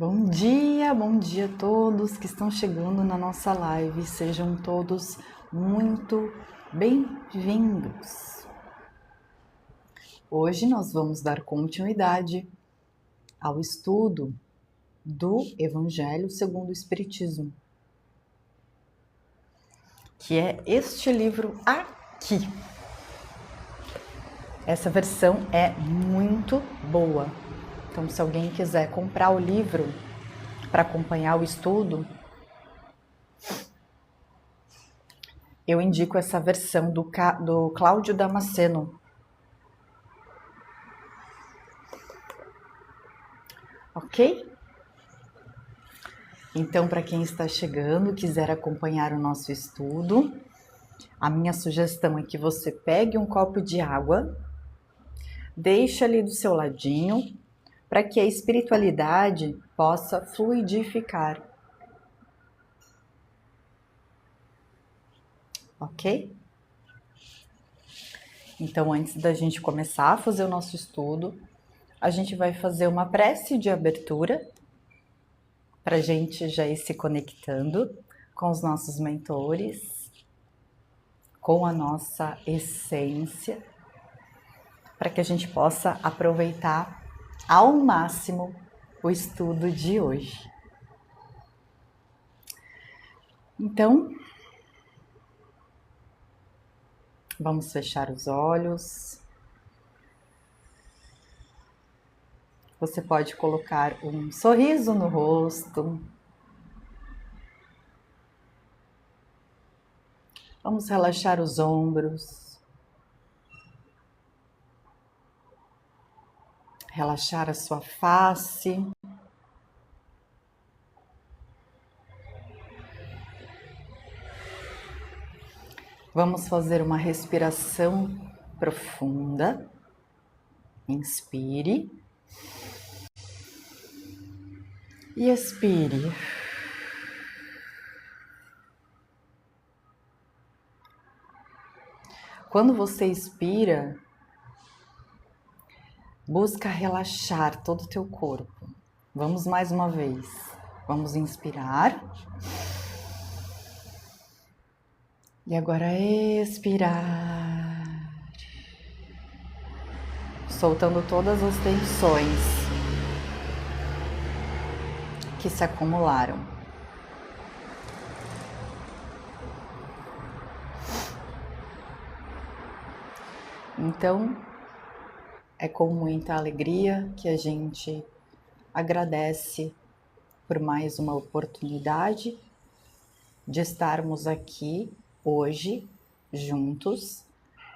Bom dia a todos que estão chegando na nossa live. Sejam todos muito bem-vindos. Hoje nós vamos dar continuidade ao estudo do Evangelho segundo o Espiritismo, que é este livro aqui. Essa versão é muito boa. Então, se alguém quiser comprar o livro para acompanhar o estudo, eu indico essa versão do Cláudio Damasceno. Ok? Então, para quem está chegando, quiser acompanhar o nosso estudo, a minha sugestão é que você pegue um copo de água, deixe ali do seu ladinho, para que a espiritualidade possa fluidificar. Ok? Então, antes da gente começar a fazer o nosso estudo, a gente vai fazer uma prece de abertura para a gente já ir se conectando com os nossos mentores, com a nossa essência, para que a gente possa aproveitar ao máximo o estudo de hoje. Então, vamos fechar os olhos. Você pode colocar um sorriso no rosto. Vamos relaxar os ombros. Relaxar a sua face. Vamos fazer uma respiração profunda. Inspire. E expire. Quando você expira, busca relaxar todo o teu corpo. Vamos mais uma vez. Vamos inspirar. E agora expirar. Soltando todas as tensões que se acumularam. Então, é com muita alegria que a gente agradece por mais uma oportunidade de estarmos aqui hoje juntos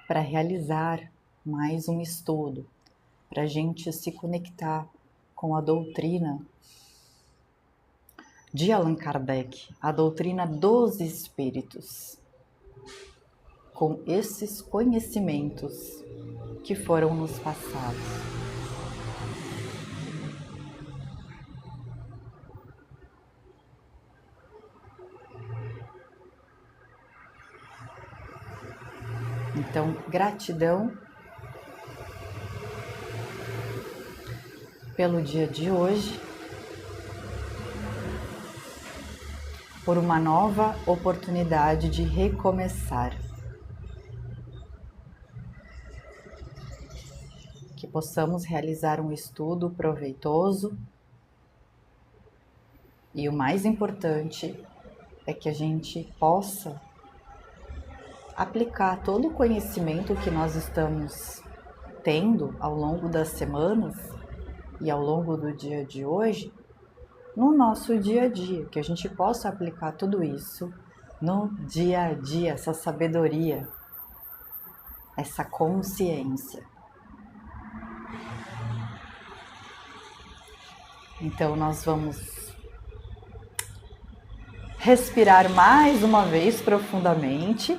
para realizar mais um estudo, para a gente se conectar com a doutrina de Allan Kardec, a doutrina dos espíritos, com esses conhecimentos que foram nos passados. Então, gratidão pelo dia de hoje, por uma nova oportunidade de recomeçar. Que possamos realizar um estudo proveitoso e o mais importante é que a gente possa aplicar todo o conhecimento que nós estamos tendo ao longo das semanas e ao longo do dia de hoje no nosso dia a dia, que a gente possa aplicar tudo isso no dia a dia, essa sabedoria, essa consciência. Então nós vamos respirar mais uma vez profundamente.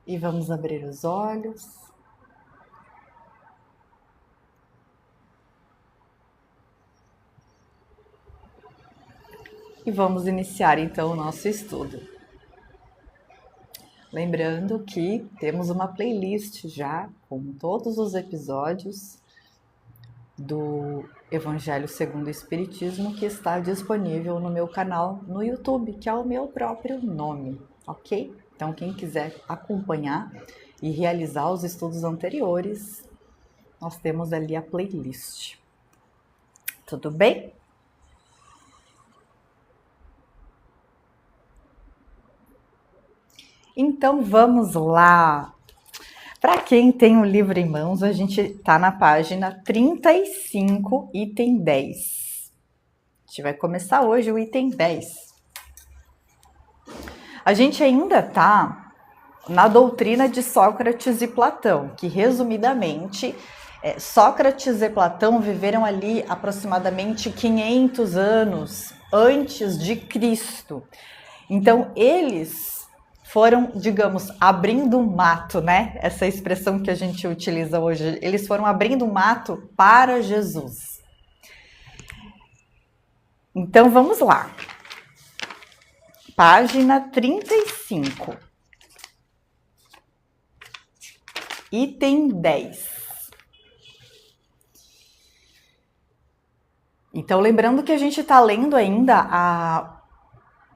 E vamos abrir os olhos. E vamos iniciar então o nosso estudo. Lembrando que temos uma playlist já com todos os episódios do Evangelho segundo o Espiritismo que está disponível no meu canal no YouTube, que é o meu próprio nome, ok? Então, quem quiser acompanhar e realizar os estudos anteriores, nós temos ali a playlist. Tudo bem? Então vamos lá. Para quem tem o livro em mãos, a gente está na página 35, item 10. A gente vai começar hoje o item 10. A gente ainda está na doutrina de Sócrates e Platão, que resumidamente, Sócrates e Platão viveram ali aproximadamente 500 anos antes de Cristo. Então, eles foram, digamos, abrindo um mato, né? Essa expressão que a gente utiliza hoje. Eles foram abrindo um mato para Jesus. Então, vamos lá. Página 35. Item 10. Então, lembrando que a gente está lendo ainda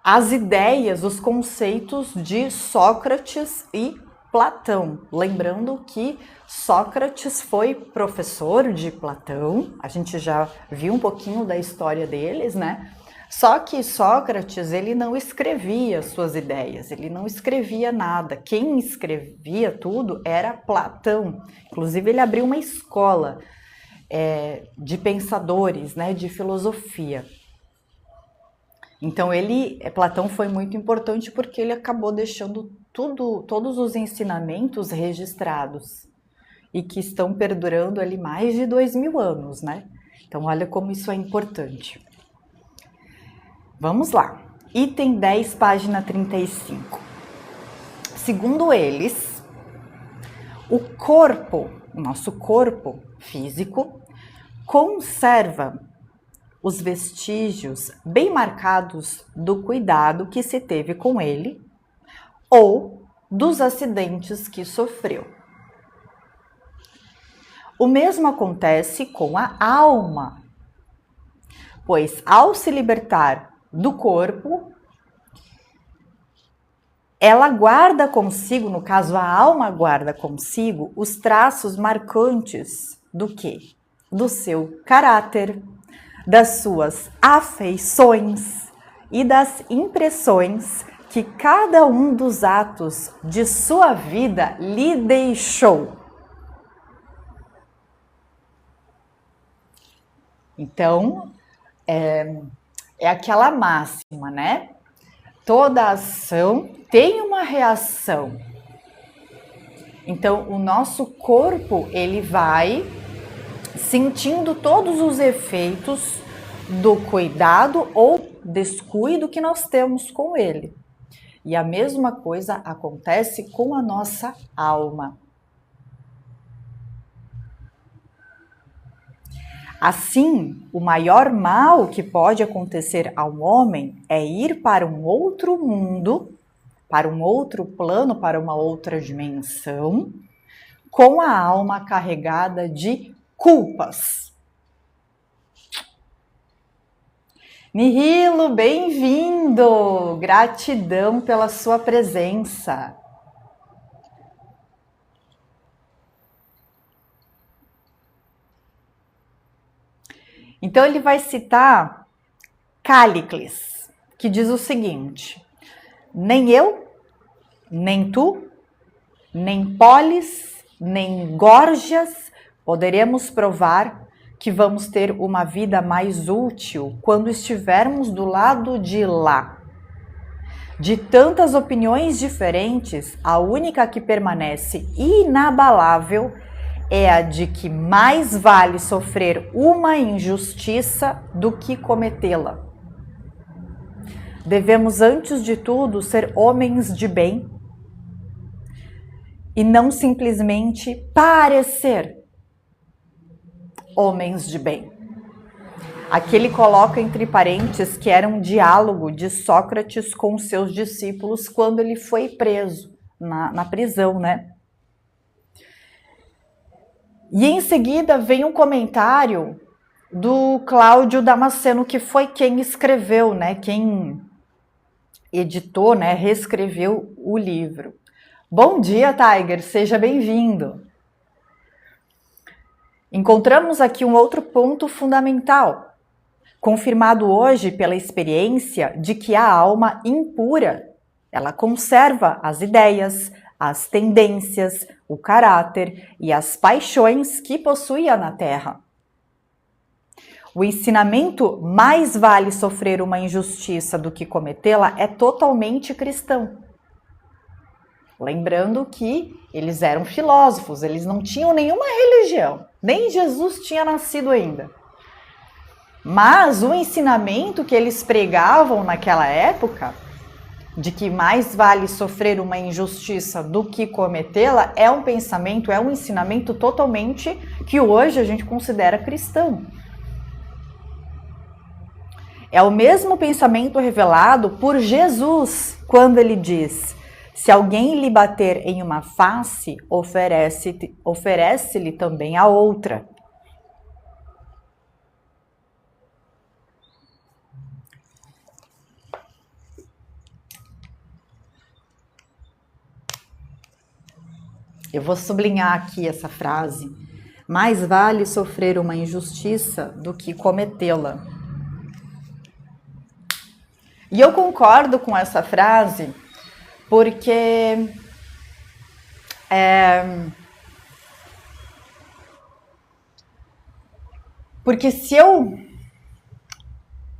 as ideias, os conceitos de Sócrates e Platão. Lembrando que Sócrates foi professor de Platão, a gente já viu um pouquinho da história deles, né? Só que Sócrates, ele não escrevia suas ideias, ele não escrevia nada. Quem escrevia tudo era Platão. Inclusive, ele abriu uma escola de pensadores, né, de filosofia. Então, Platão foi muito importante porque ele acabou deixando todos os ensinamentos registrados e que estão perdurando ali mais de 2000 anos, né? Então, olha como isso é importante. Vamos lá. Item 10, página 35. Segundo eles, o nosso corpo físico, conserva os vestígios bem marcados do cuidado que se teve com ele ou dos acidentes que sofreu. O mesmo acontece com a alma, pois ao se libertar do corpo, ela guarda consigo, no caso a alma guarda consigo, os traços marcantes do quê? Do seu caráter, das suas afeições e das impressões que cada um dos atos de sua vida lhe deixou. Então, é aquela máxima, né? Toda ação tem uma reação. Então, o nosso corpo, ele vai sentindo todos os efeitos do cuidado ou descuido que nós temos com ele. E a mesma coisa acontece com a nossa alma. Assim, o maior mal que pode acontecer ao homem é ir para um outro mundo, para um outro plano, para uma outra dimensão, com a alma carregada de culpas. Nihilo, bem-vindo! Gratidão pela sua presença. Então ele vai citar Cállicles, que diz o seguinte: nem eu, nem tu, nem Polis, nem Górgias poderemos provar que vamos ter uma vida mais útil quando estivermos do lado de lá. De tantas opiniões diferentes, a única que permanece inabalável é a de que mais vale sofrer uma injustiça do que cometê-la. Devemos, antes de tudo, ser homens de bem e não simplesmente parecer homens de bem. Aqui ele coloca entre parênteses que era um diálogo de Sócrates com seus discípulos quando ele foi preso, na prisão, né? E em seguida vem um comentário do Cláudio Damasceno, que foi quem escreveu, né? Quem editou, né? Reescreveu o livro. Bom dia, Tiger, seja bem-vindo. Encontramos aqui um outro ponto fundamental, confirmado hoje pela experiência de que a alma impura, ela conserva as ideias, as tendências, o caráter e as paixões que possuía na Terra. O ensinamento mais vale sofrer uma injustiça do que cometê-la é totalmente cristão. Lembrando que eles eram filósofos, eles não tinham nenhuma religião, nem Jesus tinha nascido ainda. Mas o ensinamento que eles pregavam naquela época, de que mais vale sofrer uma injustiça do que cometê-la, é um pensamento, é um ensinamento totalmente que hoje a gente considera cristão. É o mesmo pensamento revelado por Jesus, quando ele diz: se alguém lhe bater em uma face, oferece-lhe também a outra. Eu vou sublinhar aqui essa frase. Mais vale sofrer uma injustiça do que cometê-la. E eu concordo com essa frase porque se eu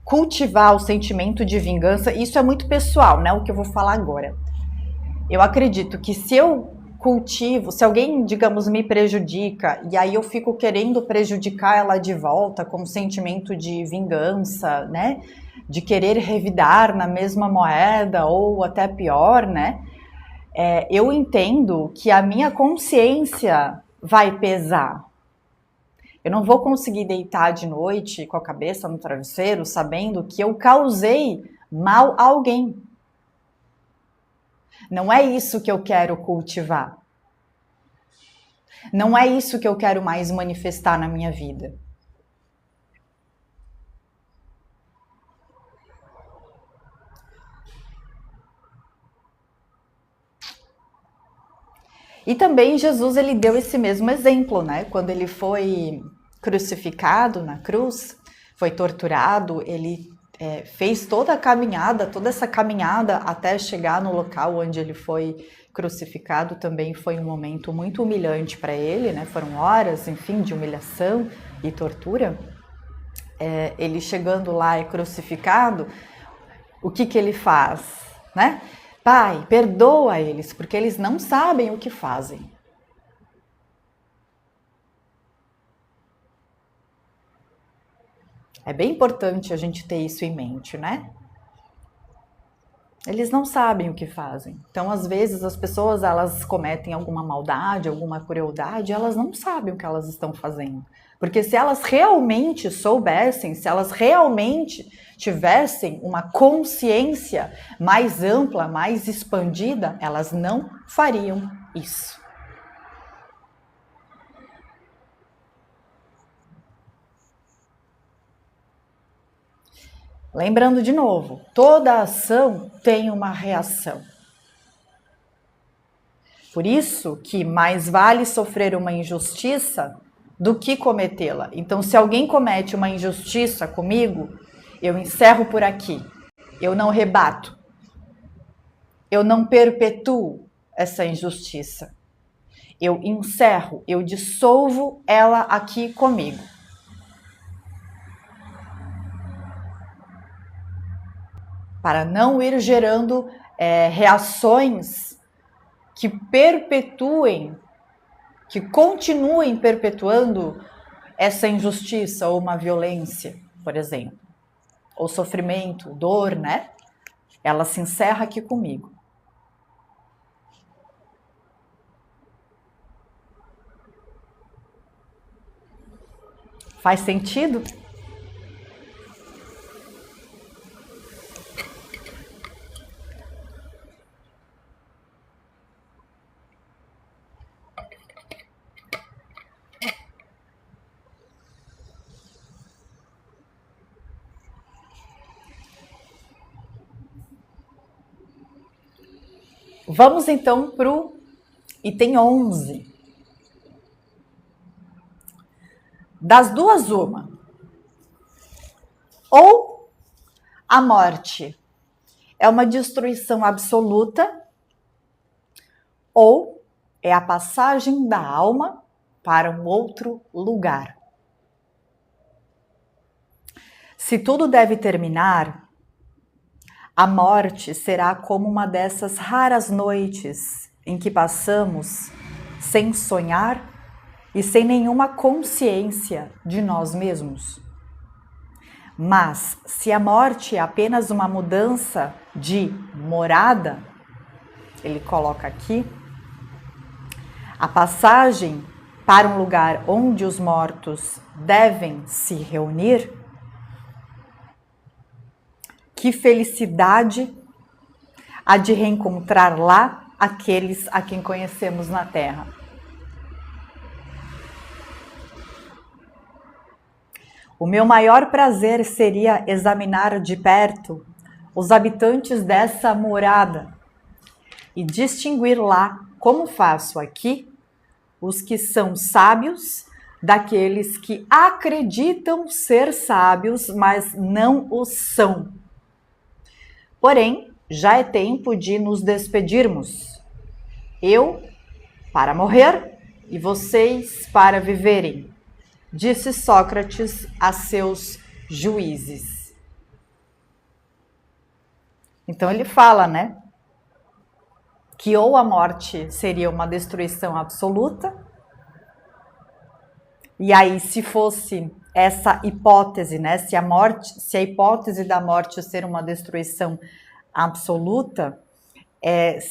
cultivar o sentimento de vingança, isso é muito pessoal, né? O que eu vou falar agora. Eu acredito que se eu cultivo, se alguém, digamos, me prejudica e aí eu fico querendo prejudicar ela de volta com um sentimento de vingança, né? De querer revidar na mesma moeda ou até pior, né? Eu entendo que a minha consciência vai pesar. Eu não vou conseguir deitar de noite com a cabeça no travesseiro sabendo que eu causei mal a alguém. Não é isso que eu quero cultivar. Não é isso que eu quero mais manifestar na minha vida. E também Jesus, ele deu esse mesmo exemplo, né? Quando ele foi crucificado na cruz, foi torturado, ele fez toda essa caminhada até chegar no local onde ele foi crucificado. Também foi um momento muito humilhante para ele, né? Foram horas, enfim, de humilhação e tortura. Ele chegando lá e crucificado, o que ele faz, né? Pai, perdoa eles, porque eles não sabem o que fazem. É bem importante a gente ter isso em mente, né? Eles não sabem o que fazem. Então, às vezes, as pessoas, elas cometem alguma maldade, alguma crueldade, elas não sabem o que elas estão fazendo. Porque se elas realmente soubessem, se elas realmente tivessem uma consciência mais ampla, mais expandida, elas não fariam isso. Lembrando de novo, toda ação tem uma reação. Por isso que mais vale sofrer uma injustiça do que cometê-la. Então, se alguém comete uma injustiça comigo, eu encerro por aqui. Eu não rebato. Eu não perpetuo essa injustiça. Eu encerro, eu dissolvo ela aqui comigo. Para não ir gerando reações que perpetuem, que continuem perpetuando essa injustiça ou uma violência, por exemplo, ou sofrimento, dor, né? Ela se encerra aqui comigo. Faz sentido? Vamos então para o item 11. Das duas, uma. Ou a morte é uma destruição absoluta, ou é a passagem da alma para um outro lugar. Se tudo deve terminar, a morte será como uma dessas raras noites em que passamos sem sonhar e sem nenhuma consciência de nós mesmos. Mas se a morte é apenas uma mudança de morada, ele coloca aqui, a passagem para um lugar onde os mortos devem se reunir, que felicidade há de reencontrar lá aqueles a quem conhecemos na Terra. O meu maior prazer seria examinar de perto os habitantes dessa morada e distinguir lá, como faço aqui, os que são sábios daqueles que acreditam ser sábios, mas não o são. Porém, já é tempo de nos despedirmos. Eu para morrer e vocês para viverem, disse Sócrates a seus juízes. Então ele fala, né, que ou a morte seria uma destruição absoluta, e aí se fosse essa hipótese, né, se a hipótese da morte ser uma destruição absoluta,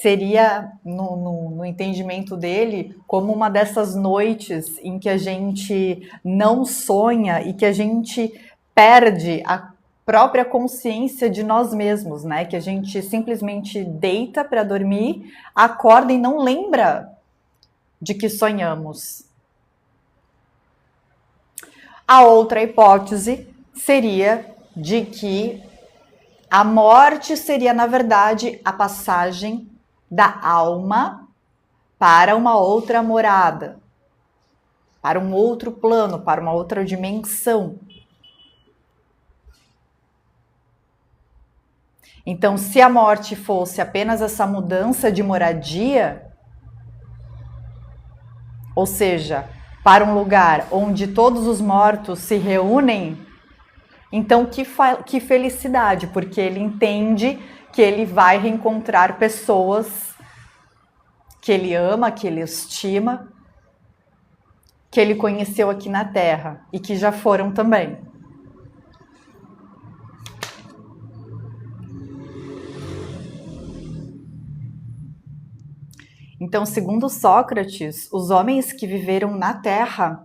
seria, no entendimento dele, como uma dessas noites em que a gente não sonha e que a gente perde a própria consciência de nós mesmos, né? Que a gente simplesmente deita para dormir, acorda e não lembra de que sonhamos. A outra hipótese seria de que a morte seria, na verdade, a passagem da alma para uma outra morada, para um outro plano, para uma outra dimensão. Então, se a morte fosse apenas essa mudança de moradia, ou seja, para um lugar onde todos os mortos se reúnem, então que felicidade, porque ele entende que ele vai reencontrar pessoas que ele ama, que ele estima, que ele conheceu aqui na Terra e que já foram também. Então, segundo Sócrates, os homens que viveram na Terra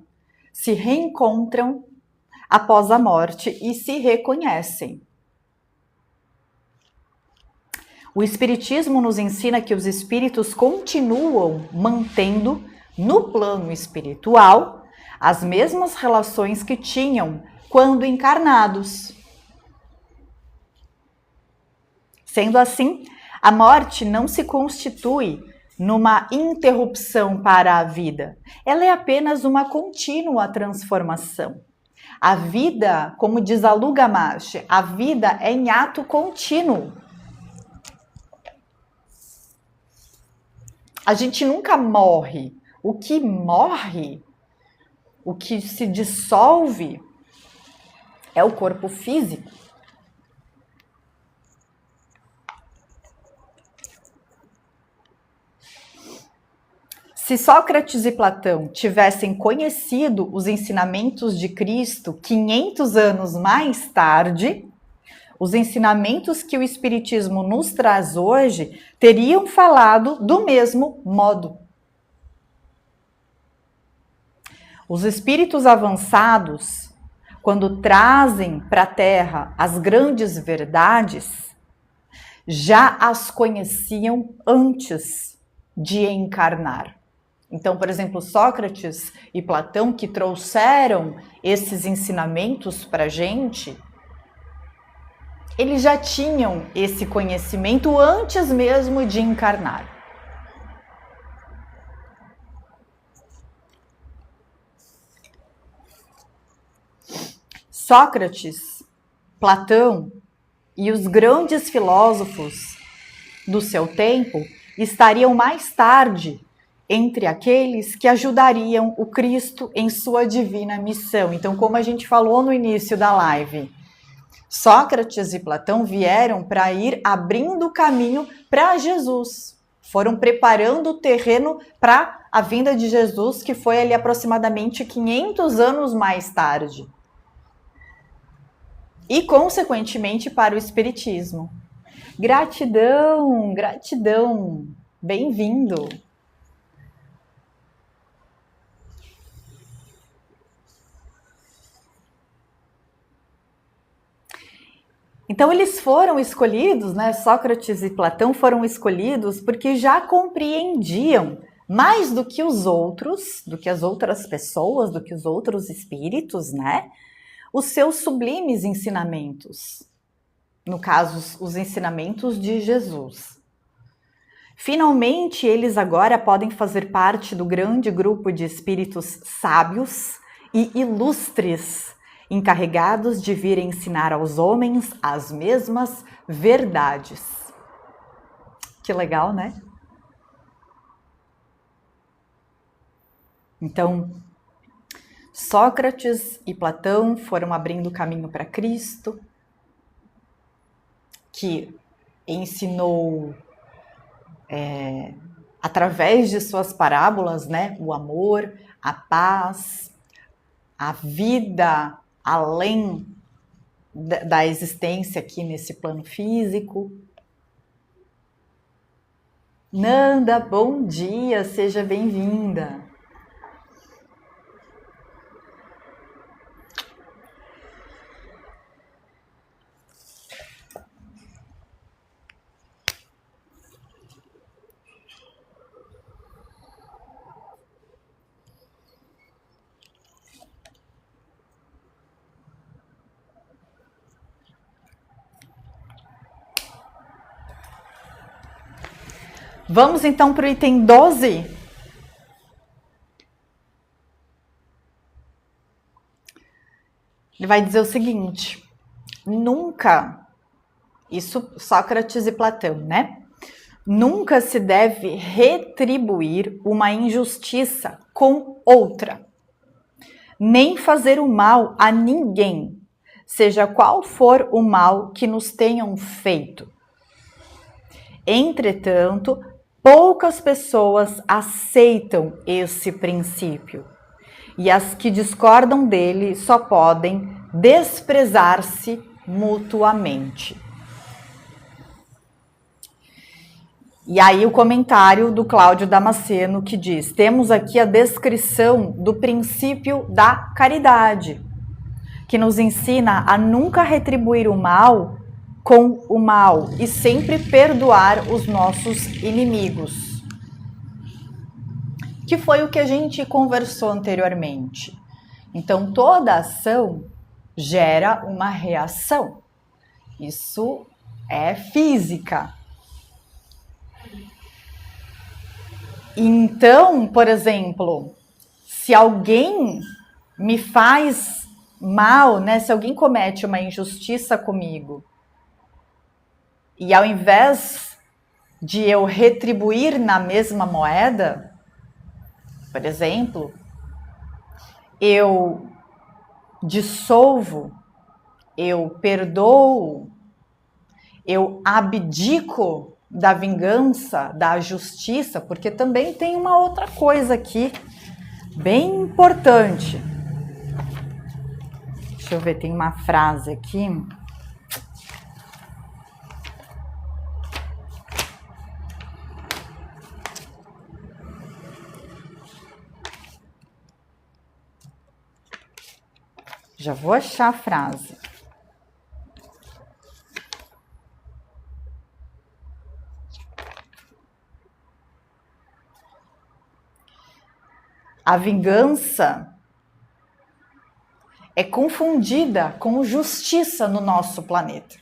se reencontram após a morte e se reconhecem. O Espiritismo nos ensina que os espíritos continuam mantendo no plano espiritual as mesmas relações que tinham quando encarnados. Sendo assim, a morte não se constitui numa interrupção para a vida. Ela é apenas uma contínua transformação. A vida, como diz a Lugamash, a vida é em ato contínuo. A gente nunca morre. O que morre, o que se dissolve, é o corpo físico. Se Sócrates e Platão tivessem conhecido os ensinamentos de Cristo 500 anos mais tarde, os ensinamentos que o Espiritismo nos traz hoje teriam falado do mesmo modo. Os espíritos avançados, quando trazem para a Terra as grandes verdades, já as conheciam antes de encarnar. Então, por exemplo, Sócrates e Platão, que trouxeram esses ensinamentos para a gente, eles já tinham esse conhecimento antes mesmo de encarnar. Sócrates, Platão e os grandes filósofos do seu tempo estariam mais tarde entre aqueles que ajudariam o Cristo em sua divina missão. Então, como a gente falou no início da live, Sócrates e Platão vieram para ir abrindo o caminho para Jesus. Foram preparando o terreno para a vinda de Jesus, que foi ali aproximadamente 500 anos mais tarde. E, consequentemente, para o Espiritismo. Gratidão, gratidão. Bem-vindo. Então, eles foram escolhidos, né? Sócrates e Platão foram escolhidos porque já compreendiam mais do que os outros, do que as outras pessoas, do que os outros espíritos, né? Os seus sublimes ensinamentos. No caso, os ensinamentos de Jesus. Finalmente, eles agora podem fazer parte do grande grupo de espíritos sábios e ilustres, encarregados de vir ensinar aos homens as mesmas verdades. Que legal, né? Então, Sócrates e Platão foram abrindo caminho para Cristo, que ensinou através de suas parábolas, né, o amor, a paz, a vida além da existência aqui nesse plano físico. Nanda, bom dia, seja bem-vinda. Vamos então para o item 12. Ele vai dizer o seguinte: nunca, isso Sócrates e Platão, né? Nunca se deve retribuir uma injustiça com outra, nem fazer o mal a ninguém, seja qual for o mal que nos tenham feito. Entretanto, poucas pessoas aceitam esse princípio, e as que discordam dele só podem desprezar-se mutuamente. E aí o comentário do Cláudio Damasceno que diz: temos aqui a descrição do princípio da caridade, que nos ensina a nunca retribuir o mal com o mal e sempre perdoar os nossos inimigos. Que foi o que a gente conversou anteriormente. Então, toda ação gera uma reação. Isso é física. Então, por exemplo, se alguém me faz mal, né? Se alguém comete uma injustiça comigo, e ao invés de eu retribuir na mesma moeda, por exemplo, eu dissolvo, eu perdoo, eu abdico da vingança, da justiça, porque também tem uma outra coisa aqui bem importante. Deixa eu ver, tem uma frase aqui. Já vou achar a frase. A vingança é confundida com justiça no nosso planeta.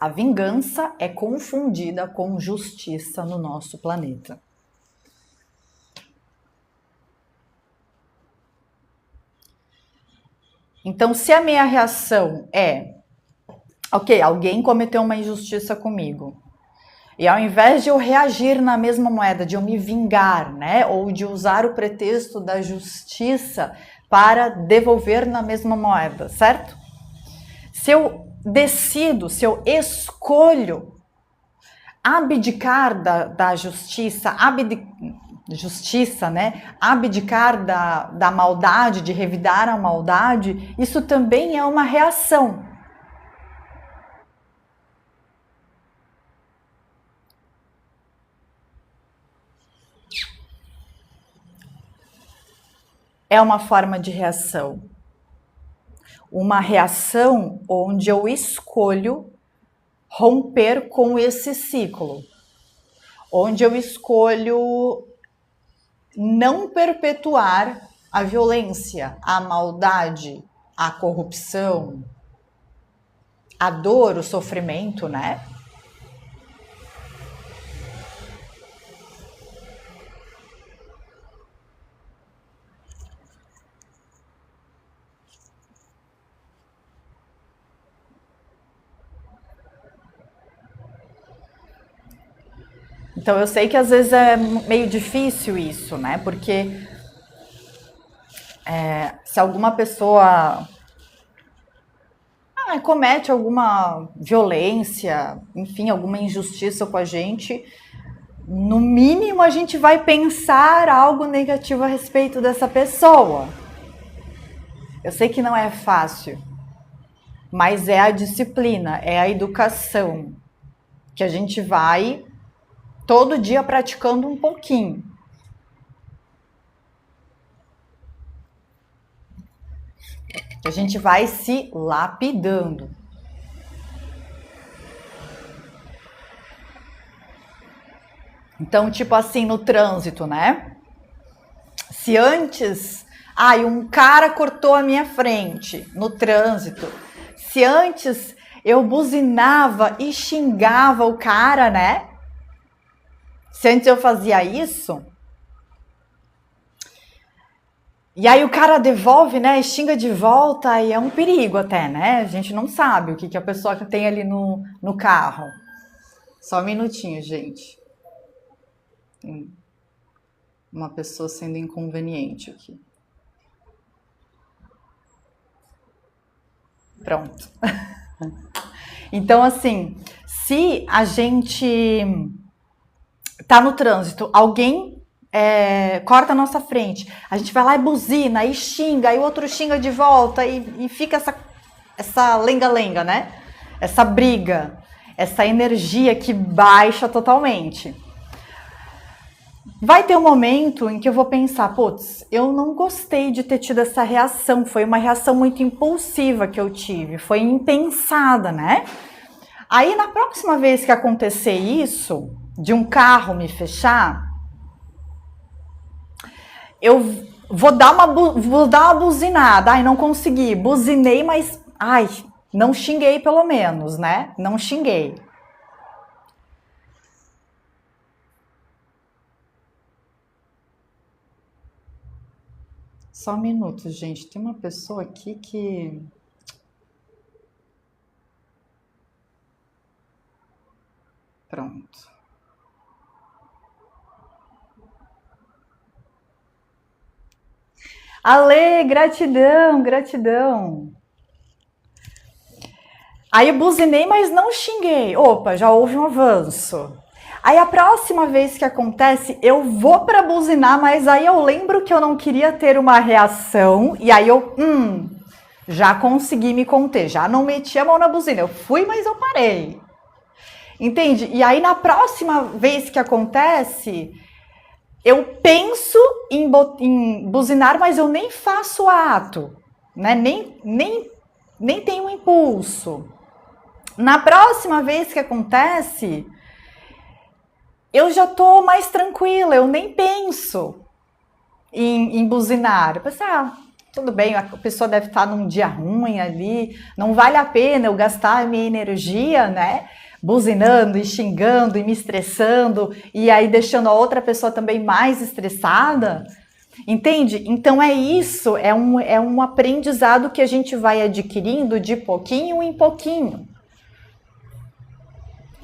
A vingança é confundida com justiça no nosso planeta. Então, se a minha reação é, ok, alguém cometeu uma injustiça comigo, e ao invés de eu reagir na mesma moeda, de eu me vingar, né, ou de usar o pretexto da justiça para devolver na mesma moeda, certo? Se eu decido, se eu escolho abdicar da justiça, justiça, né? Abdicar da maldade, de revidar a maldade, isso também é uma reação. É uma forma de reação. Uma reação onde eu escolho romper com esse ciclo. Onde eu escolho não perpetuar a violência, a maldade, a corrupção, a dor, o sofrimento, né? Então eu sei que às vezes é meio difícil isso, né? Porque se alguma pessoa comete alguma violência, enfim, alguma injustiça com a gente, no mínimo a gente vai pensar algo negativo a respeito dessa pessoa. Eu sei que não é fácil, mas é a disciplina, é a educação que a gente vai todo dia praticando um pouquinho. A gente vai se lapidando. Então, tipo assim, no trânsito, né? Se antes, um cara cortou a minha frente no trânsito. Se antes eu buzinava e xingava o cara, né? Se antes eu fazia isso, e aí o cara devolve, né? E xinga de volta, e é um perigo até, né? A gente não sabe o que a pessoa tem ali no carro. Só um minutinho, gente. Tem uma pessoa sendo inconveniente aqui. Pronto. Então, assim, se a gente tá no trânsito, alguém corta a nossa frente, a gente vai lá e buzina, aí xinga, aí o outro xinga de volta, e fica essa lenga-lenga, né? Essa briga, essa energia que baixa totalmente. Vai ter um momento em que eu vou pensar, putz, eu não gostei de ter tido essa reação, foi uma reação muito impulsiva que eu tive, foi impensada, né? Aí na próxima vez que acontecer isso, de um carro me fechar, eu vou dar uma buzinada. Ai, não consegui. Buzinei, mas não xinguei pelo menos, né? Não xinguei. Só um minuto, gente. Tem uma pessoa aqui que... Pronto. Ale, gratidão, gratidão. Aí eu buzinei, mas não xinguei. Opa, já houve um avanço. Aí a próxima vez que acontece, eu vou para buzinar, mas aí eu lembro que eu não queria ter uma reação, e aí eu, já consegui me conter, já não meti a mão na buzina. Eu fui, mas eu parei. Entende? E aí na próxima vez que acontece, eu penso em buzinar, mas eu nem faço o ato, né? Nem tenho um impulso. Na próxima vez que acontece, eu já tô mais tranquila, eu nem penso em buzinar. Eu pensei, tudo bem, a pessoa deve estar num dia ruim ali, não vale a pena eu gastar a minha energia, né? Buzinando e xingando e me estressando, e aí deixando a outra pessoa também mais estressada. Entende? Então é isso, é um aprendizado que a gente vai adquirindo de pouquinho em pouquinho.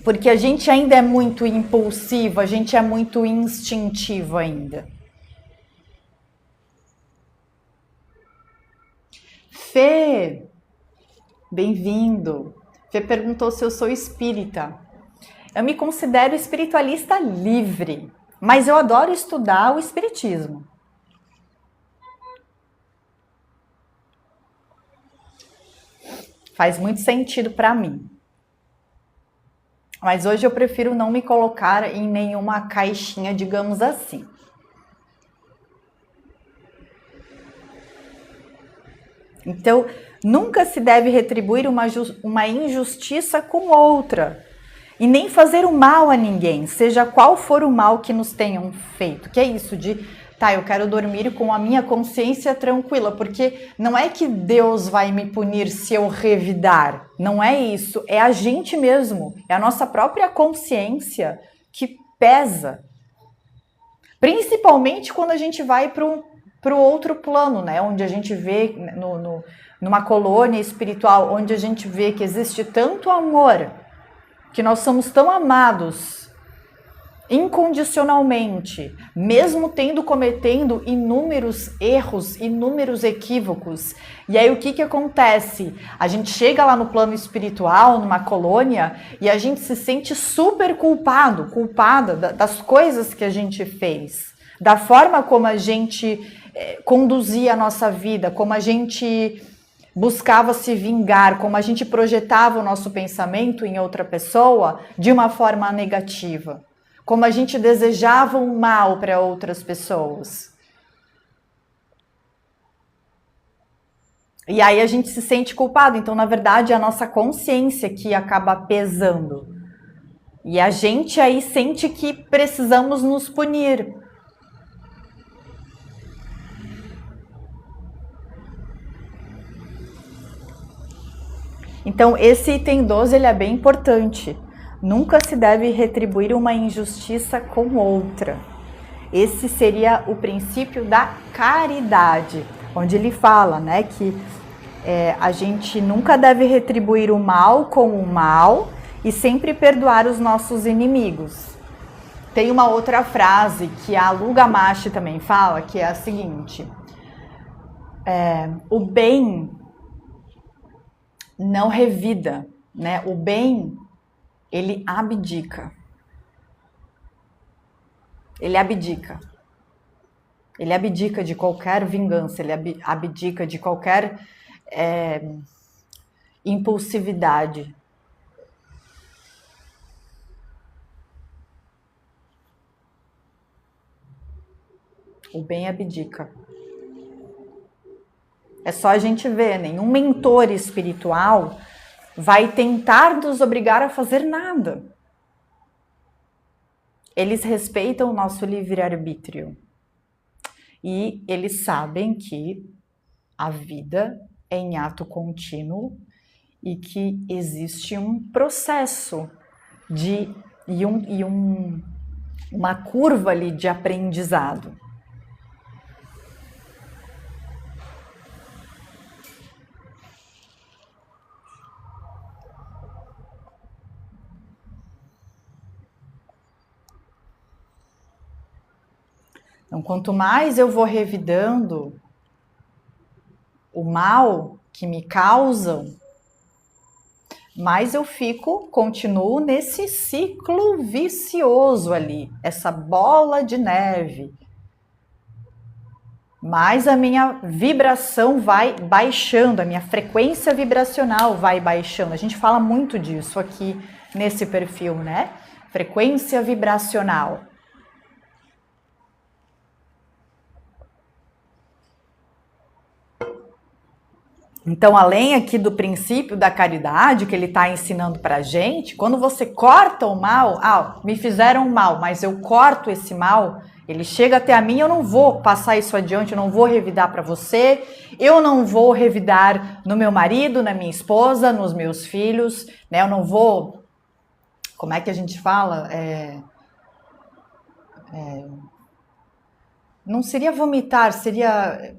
Porque a gente ainda é muito impulsivo, a gente é muito instintivo ainda. Fê, bem-vindo. Fê perguntou se eu sou espírita. Eu me considero espiritualista livre, mas eu adoro estudar o espiritismo. Faz muito sentido para mim. Mas hoje eu prefiro não me colocar em nenhuma caixinha, digamos assim. Então, nunca se deve retribuir uma injustiça com outra. E nem fazer o mal a ninguém, seja qual for o mal que nos tenham feito. Que é isso de, eu quero dormir com a minha consciência tranquila, porque não é que Deus vai me punir se eu revidar. Não é isso, é a gente mesmo, é a nossa própria consciência que pesa. Principalmente quando a gente vai para o outro plano, né? Onde a gente vê, numa colônia espiritual, onde a gente vê que existe tanto amor, que nós somos tão amados incondicionalmente, mesmo cometendo inúmeros erros, inúmeros equívocos. E aí o que acontece? A gente chega lá no plano espiritual, numa colônia, e a gente se sente super culpada das coisas que a gente fez, da forma como a gente conduzia a nossa vida, como a gente buscava se vingar, como a gente projetava o nosso pensamento em outra pessoa de uma forma negativa, como a gente desejava um mal para outras pessoas. E aí a gente se sente culpado. Então, na verdade, é a nossa consciência que acaba pesando. E a gente aí sente que precisamos nos punir. Então, esse item 12 ele é bem importante. Nunca se deve retribuir uma injustiça com outra. Esse seria o princípio da caridade, onde ele fala, né, que a gente nunca deve retribuir o mal com o mal e sempre perdoar os nossos inimigos. Tem uma outra frase que a Lu Gamache também fala, que é a seguinte: o bem não revida, né? O bem, ele abdica. Ele abdica. Ele abdica de qualquer vingança, ele abdica de qualquer impulsividade. O bem abdica. É só a gente ver, nenhum mentor espiritual vai tentar nos obrigar a fazer nada. Eles respeitam o nosso livre-arbítrio. E eles sabem que a vida é em ato contínuo e que existe um processo uma curva ali de aprendizado. Então, quanto mais eu vou revidando o mal que me causam, mais eu continuo nesse ciclo vicioso ali, essa bola de neve. Mais a minha vibração vai baixando, a minha frequência vibracional vai baixando. A gente fala muito disso aqui nesse perfil, né? Frequência vibracional. Então, além aqui do princípio da caridade que ele está ensinando para a gente, quando você corta o mal, me fizeram mal, mas eu corto esse mal, ele chega até a mim, eu não vou passar isso adiante, eu não vou revidar para você, eu não vou revidar no meu marido, na minha esposa, nos meus filhos, né? Eu não vou, como é que a gente fala? não seria vomitar, seria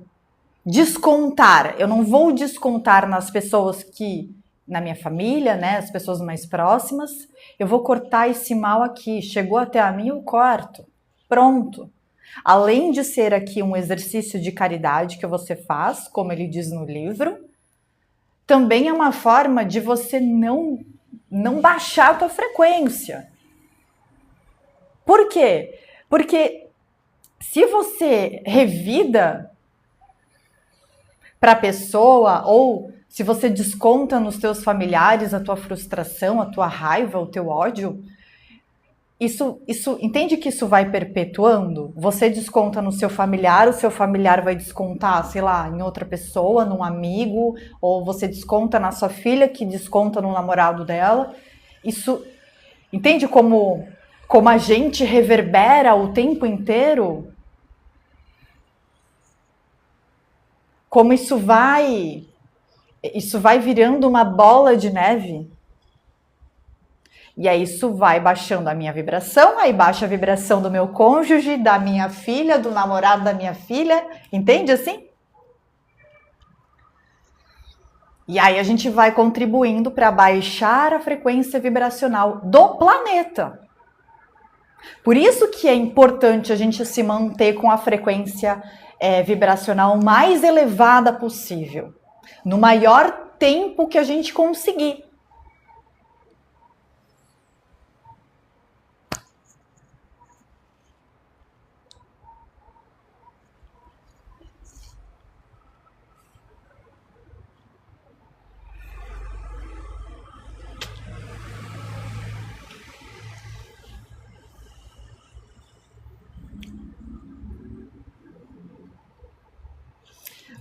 descontar. Eu não vou descontar nas pessoas que, na minha família, né, as pessoas mais próximas. Eu vou cortar esse mal aqui. Chegou até a mim, eu corto. Pronto. Além de ser aqui um exercício de caridade que você faz, como ele diz no livro, também é uma forma de você não baixar a tua frequência. Por quê? Porque se você revida para a pessoa, ou se você desconta nos teus familiares a tua frustração, a tua raiva, o teu ódio, isso entende que isso vai perpetuando? Você desconta no seu familiar, o seu familiar vai descontar, sei lá, em outra pessoa, num amigo, ou você desconta na sua filha, que desconta no namorado dela. Isso, entende como a gente reverbera o tempo inteiro? Como isso vai virando uma bola de neve? E aí isso vai baixando a minha vibração, aí baixa a vibração do meu cônjuge, da minha filha, do namorado da minha filha, entende assim? E aí a gente vai contribuindo para baixar a frequência vibracional do planeta. Por isso que é importante a gente se manter com a frequência vibracional mais elevada possível, no maior tempo que a gente conseguir.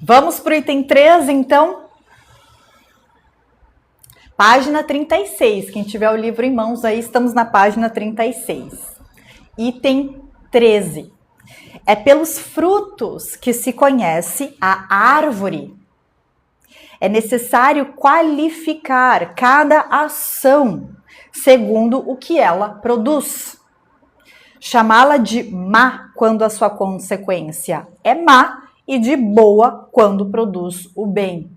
Vamos para o item 3, então? Página 36. Quem tiver o livro em mãos aí, estamos na página 36. Item 13. É pelos frutos que se conhece a árvore. É necessário qualificar cada ação segundo o que ela produz. Chamá-la de má quando a sua consequência é má e de boa quando produz o bem.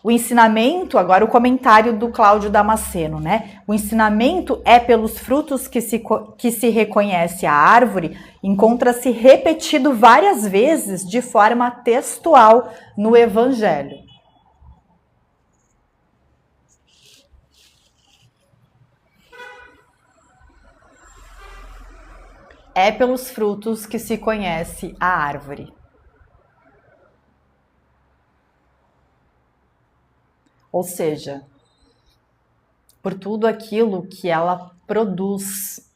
O ensinamento, agora o comentário do Cláudio Damasceno, né? O ensinamento é pelos frutos que se reconhece a árvore, encontra-se repetido várias vezes de forma textual no Evangelho. É pelos frutos que se conhece a árvore. Ou seja, por tudo aquilo que ela produz.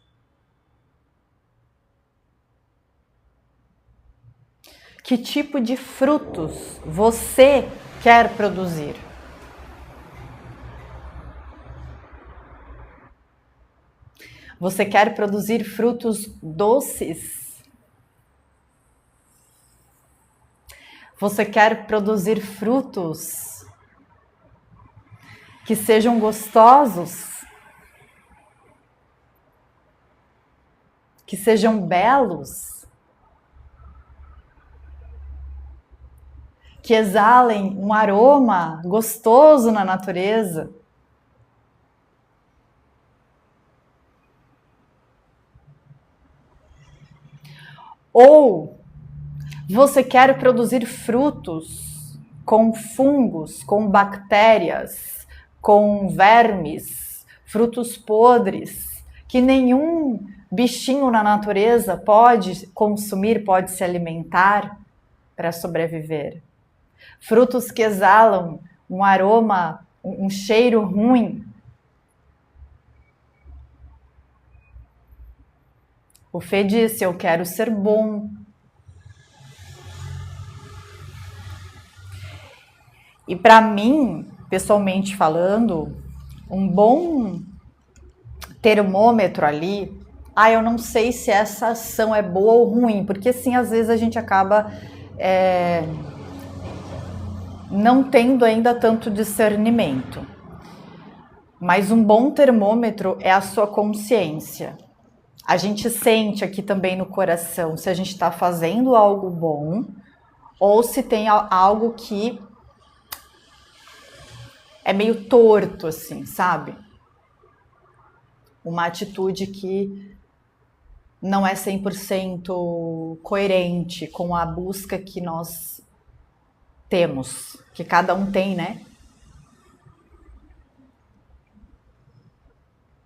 Que tipo de frutos você quer produzir? Você quer produzir frutos doces? Você quer produzir frutos que sejam gostosos? Que sejam belos? Que exalem um aroma gostoso na natureza? Ou você quer produzir frutos com fungos, com bactérias, com vermes, frutos podres, que nenhum bichinho na natureza pode consumir, pode se alimentar para sobreviver? Frutos que exalam um aroma, um cheiro ruim. O Fê disse, eu quero ser bom. E para mim, pessoalmente falando, um bom termômetro ali, eu não sei se essa ação é boa ou ruim, porque assim, às vezes a gente acaba não tendo ainda tanto discernimento. Mas um bom termômetro é a sua consciência. A gente sente aqui também no coração se a gente está fazendo algo bom ou se tem algo que é meio torto, assim, sabe? Uma atitude que não é 100% coerente com a busca que nós temos, que cada um tem, né?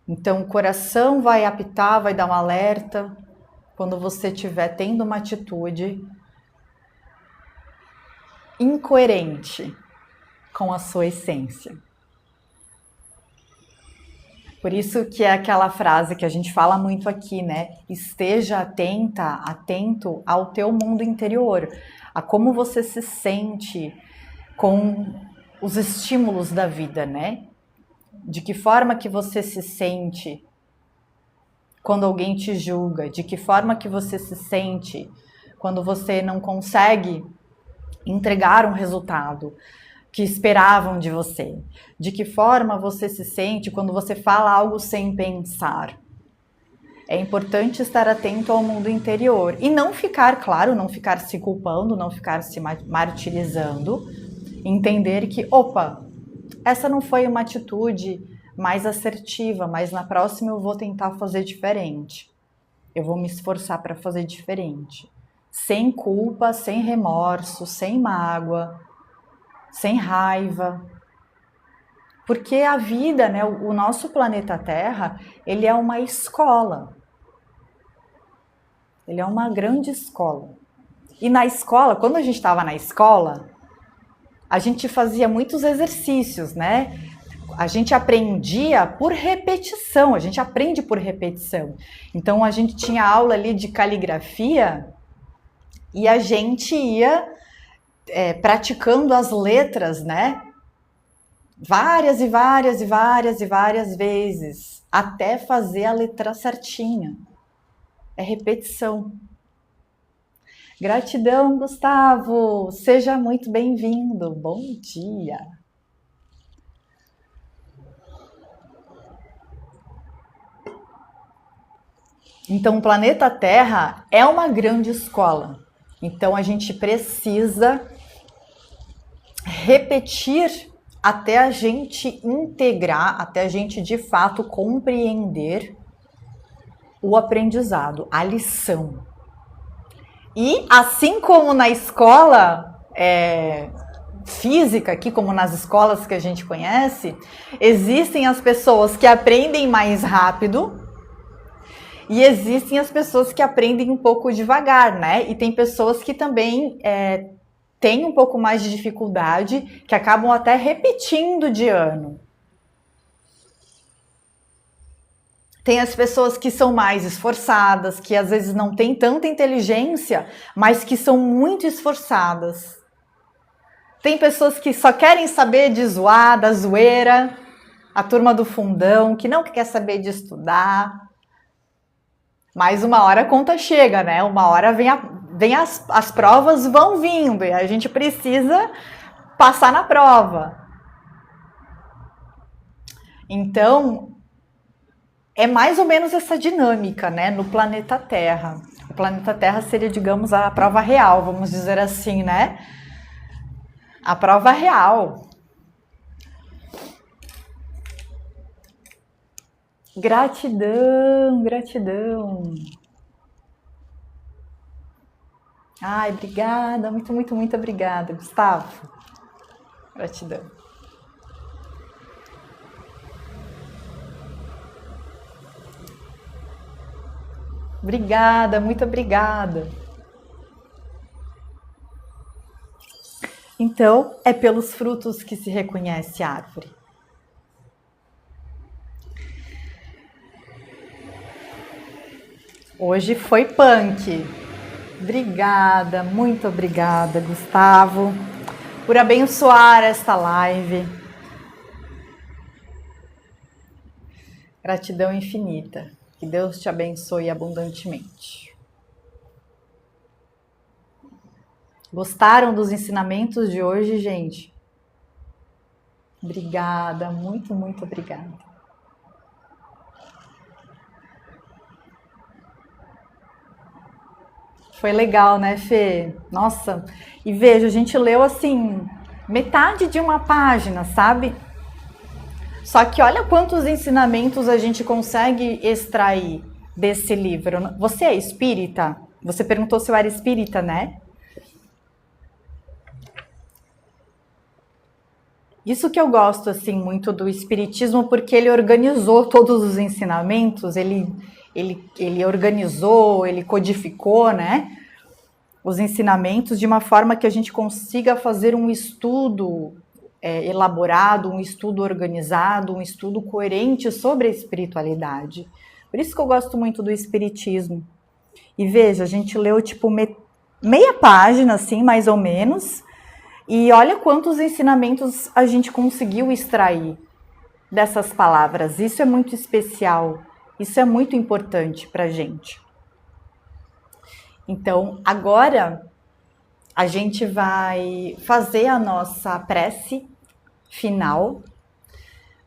Então, o coração vai apitar, vai dar um alerta quando você estiver tendo uma atitude incoerente com a sua essência. Por isso que é aquela frase que a gente fala muito aqui, né? Esteja atento ao teu mundo interior, a como você se sente com os estímulos da vida, né? De que forma que você se sente quando alguém te julga, de que forma que você se sente quando você não consegue entregar um resultado que esperavam de você, de que forma você se sente quando você fala algo sem pensar. É importante estar atento ao mundo interior e não ficar, claro, não ficar se culpando, não ficar se martirizando, entender que, opa, essa não foi uma atitude mais assertiva, mas na próxima eu vou tentar fazer diferente. Eu vou me esforçar para fazer diferente. Sem culpa, sem remorso, sem mágoa, sem raiva. Porque a vida, né, o nosso planeta Terra, ele é uma escola. Ele é uma grande escola. E na escola, quando a gente estava na escola, a gente fazia muitos exercícios, né? A gente aprendia por repetição, a gente aprende por repetição. Então, a gente tinha aula ali de caligrafia e a gente ia praticando as letras, né? Várias e várias e várias e várias vezes, até fazer a letra certinha. É repetição. Gratidão, Gustavo! Seja muito bem-vindo. Bom dia! Então, o planeta Terra é uma grande escola. Então, a gente precisa repetir até a gente integrar, até a gente de fato compreender o aprendizado, a lição. E assim como na escola física, aqui como nas escolas que a gente conhece, existem as pessoas que aprendem mais rápido e existem as pessoas que aprendem um pouco devagar, né? E tem pessoas que também têm um pouco mais de dificuldade, que acabam até repetindo de ano. Tem as pessoas que são mais esforçadas, que às vezes não têm tanta inteligência, mas que são muito esforçadas. Tem pessoas que só querem saber de zoar, da zoeira, a turma do fundão, que não quer saber de estudar. Mas uma hora a conta chega, né? Uma hora vem as provas vão vindo e a gente precisa passar na prova. Então, é mais ou menos essa dinâmica, né, no planeta Terra. O planeta Terra seria, digamos, a prova real, vamos dizer assim, né? A prova real. Gratidão, gratidão. Ai, obrigada, muito, muito, muito obrigada, Gustavo. Gratidão. Obrigada, muito obrigada. Então, é pelos frutos que se reconhece a árvore. Hoje foi punk. Obrigada, muito obrigada, Gustavo, por abençoar esta live. Gratidão infinita. Que Deus te abençoe abundantemente. Gostaram dos ensinamentos de hoje, gente? Obrigada, muito, muito obrigada. Foi legal, né, Fê? Nossa, e veja, a gente leu assim, metade de uma página, sabe? Só que olha quantos ensinamentos a gente consegue extrair desse livro. Você é espírita? Você perguntou se eu era espírita, né? Isso que eu gosto assim muito do espiritismo, porque ele organizou todos os ensinamentos, ele organizou, ele codificou, né? Os ensinamentos de uma forma que a gente consiga fazer um estudo elaborado, um estudo organizado, um estudo coerente sobre a espiritualidade. Por isso que eu gosto muito do espiritismo. E veja, a gente leu tipo meia página, assim, mais ou menos, e olha quantos ensinamentos a gente conseguiu extrair dessas palavras. Isso é muito especial, isso é muito importante para a gente. Então, agora a gente vai fazer a nossa prece final,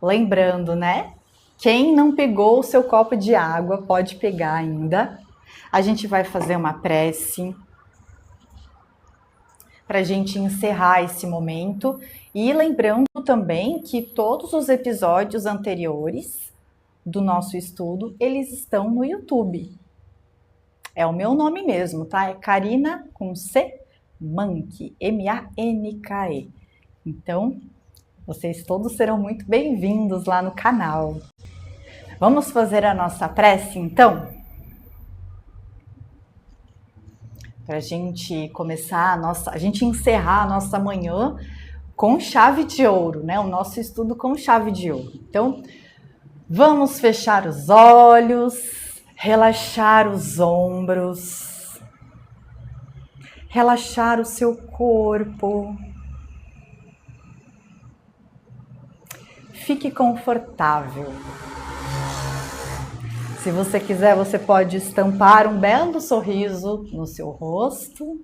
lembrando, né? Quem não pegou o seu copo de água pode pegar ainda. A gente vai fazer uma prece para a gente encerrar esse momento. E lembrando também que todos os episódios anteriores do nosso estudo, eles estão no YouTube. É o meu nome mesmo, tá? É Karina com C, Manke, M-A-N-K-E. Então, vocês todos serão muito bem-vindos lá no canal. Vamos fazer a nossa prece, então? Para a gente começar a gente encerrar a nossa manhã com chave de ouro, né? O nosso estudo com chave de ouro. Então, vamos fechar os olhos, relaxar os ombros, relaxar o seu corpo. Fique confortável. Se você quiser, você pode estampar um belo sorriso no seu rosto.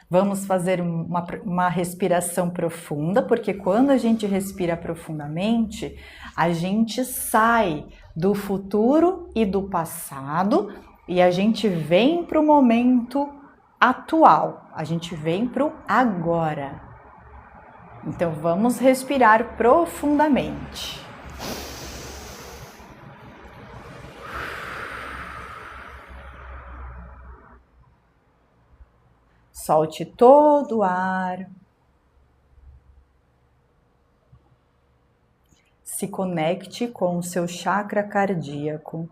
Vamos fazer uma respiração profunda, porque quando a gente respira profundamente, a gente sai do futuro e do passado e a gente vem para o momento atual, a gente vem para o agora. Então vamos respirar profundamente. Solte todo o ar. Se conecte com o seu chakra cardíaco,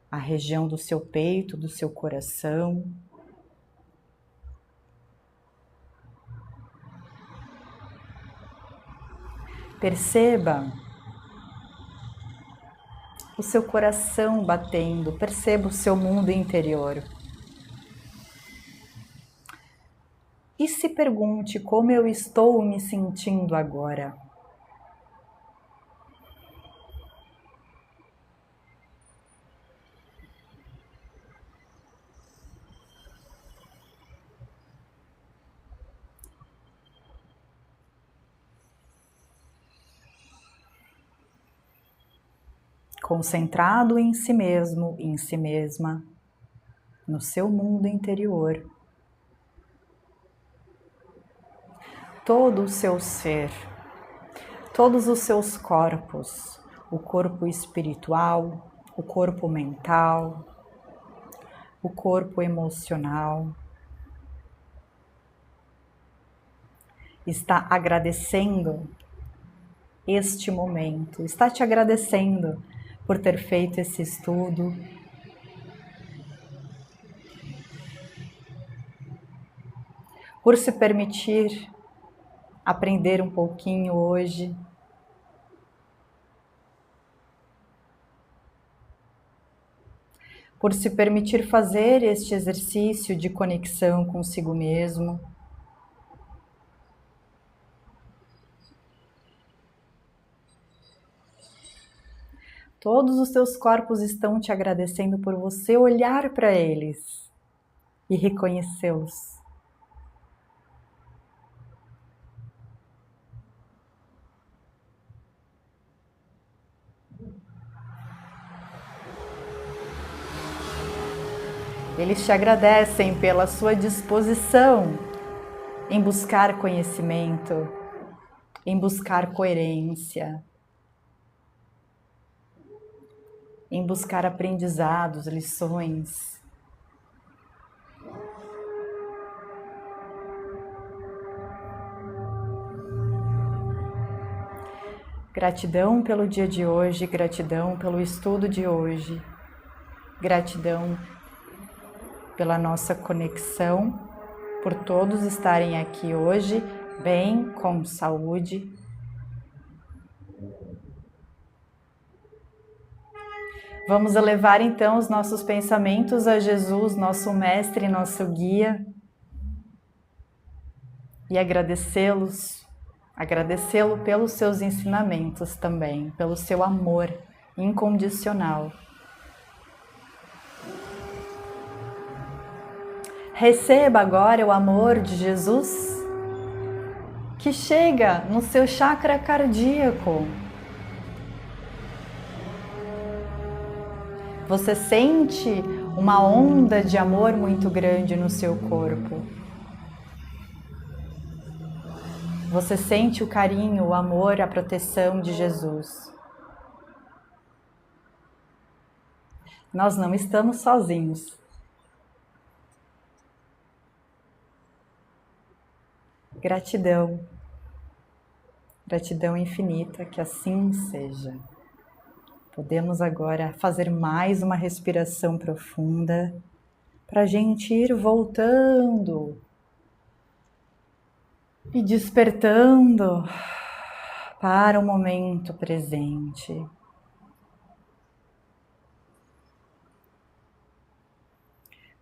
a região do seu peito, do seu coração. Perceba o seu coração batendo, perceba o seu mundo interior. E se pergunte como eu estou me sentindo agora. Concentrado em si mesmo, em si mesma, no seu mundo interior. Todo o seu ser, todos os seus corpos, o corpo espiritual, o corpo mental, o corpo emocional, está agradecendo este momento, está te agradecendo por ter feito esse estudo, por se permitir aprender um pouquinho hoje. Por se permitir fazer este exercício de conexão consigo mesmo. Todos os seus corpos estão te agradecendo por você olhar para eles e reconhecê-los. Eles te agradecem pela sua disposição em buscar conhecimento, em buscar coerência, em buscar aprendizados, lições. Gratidão pelo dia de hoje, gratidão pelo estudo de hoje, gratidão pela nossa conexão, por todos estarem aqui hoje, bem, com saúde. Vamos elevar então os nossos pensamentos a Jesus, nosso mestre, nosso guia, e agradecê-lo pelos seus ensinamentos também, pelo seu amor incondicional. Receba agora o amor de Jesus que chega no seu chakra cardíaco. Você sente uma onda de amor muito grande no seu corpo. Você sente o carinho, o amor, a proteção de Jesus. Nós não estamos sozinhos. Gratidão. Gratidão infinita, que assim seja. Podemos agora fazer mais uma respiração profunda para a gente ir voltando e despertando para o momento presente.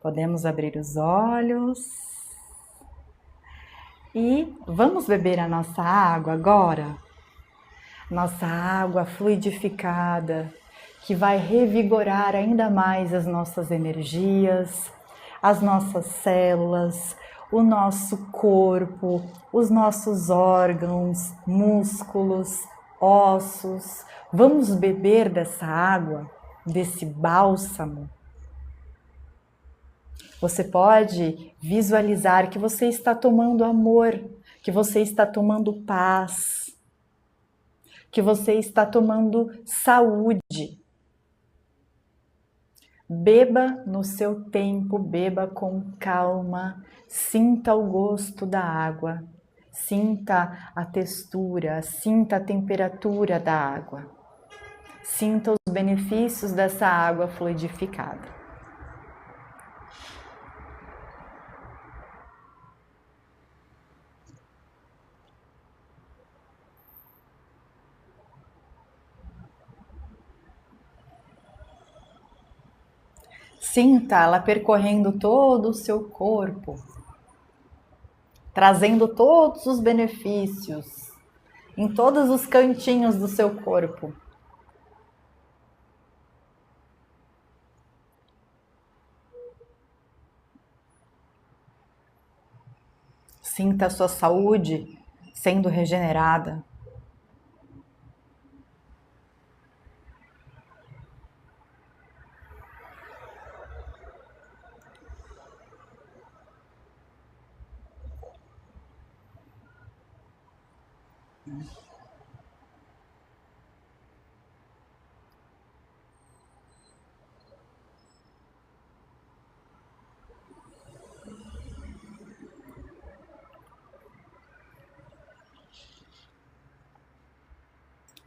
Podemos abrir os olhos e vamos beber a nossa água agora. Nossa água fluidificada, que vai revigorar ainda mais as nossas energias, as nossas células, o nosso corpo, os nossos órgãos, músculos, ossos. Vamos beber dessa água, desse bálsamo. Você pode visualizar que você está tomando amor, que você está tomando paz, que você está tomando saúde. Beba no seu tempo, beba com calma, sinta o gosto da água, sinta a textura, sinta a temperatura da água, sinta os benefícios dessa água fluidificada. Sinta ela percorrendo todo o seu corpo, trazendo todos os benefícios em todos os cantinhos do seu corpo. Sinta a sua saúde sendo regenerada.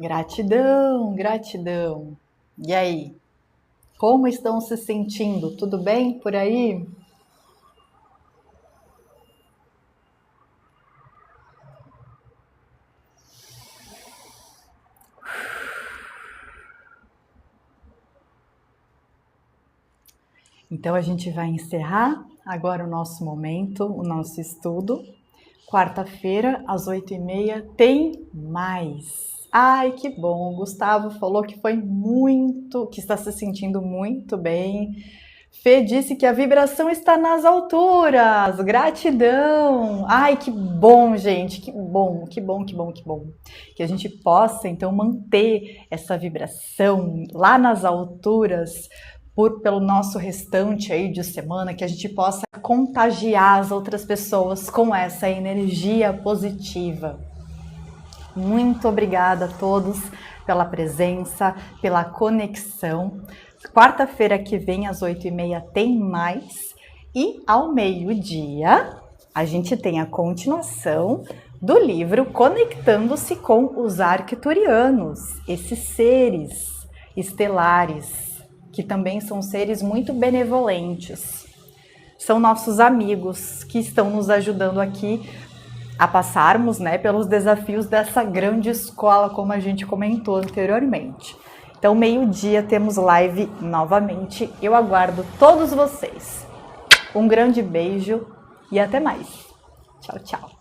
Gratidão, gratidão. E aí? Como estão se sentindo? Tudo bem por aí? Então a gente vai encerrar agora o nosso momento, o nosso estudo. Quarta-feira, às 8h30, tem mais. Ai, que bom! O Gustavo falou que que está se sentindo muito bem. Fê disse que a vibração está nas alturas. Gratidão! Ai, que bom, gente! Que bom, que bom, que bom, que bom. Que a gente possa, então, manter essa vibração lá nas alturas, pelo nosso restante aí de semana, que a gente possa contagiar as outras pessoas com essa energia positiva. Muito obrigada a todos pela presença, pela conexão. Quarta-feira que vem, às 8h30, tem mais. E ao meio-dia, a gente tem a continuação do livro Conectando-se com os Arcturianos, esses seres estelares, que também são seres muito benevolentes. São nossos amigos que estão nos ajudando aqui a passarmos, né, pelos desafios dessa grande escola, como a gente comentou anteriormente. Então, meio-dia temos live novamente. Eu aguardo todos vocês. Um grande beijo e até mais. Tchau, tchau.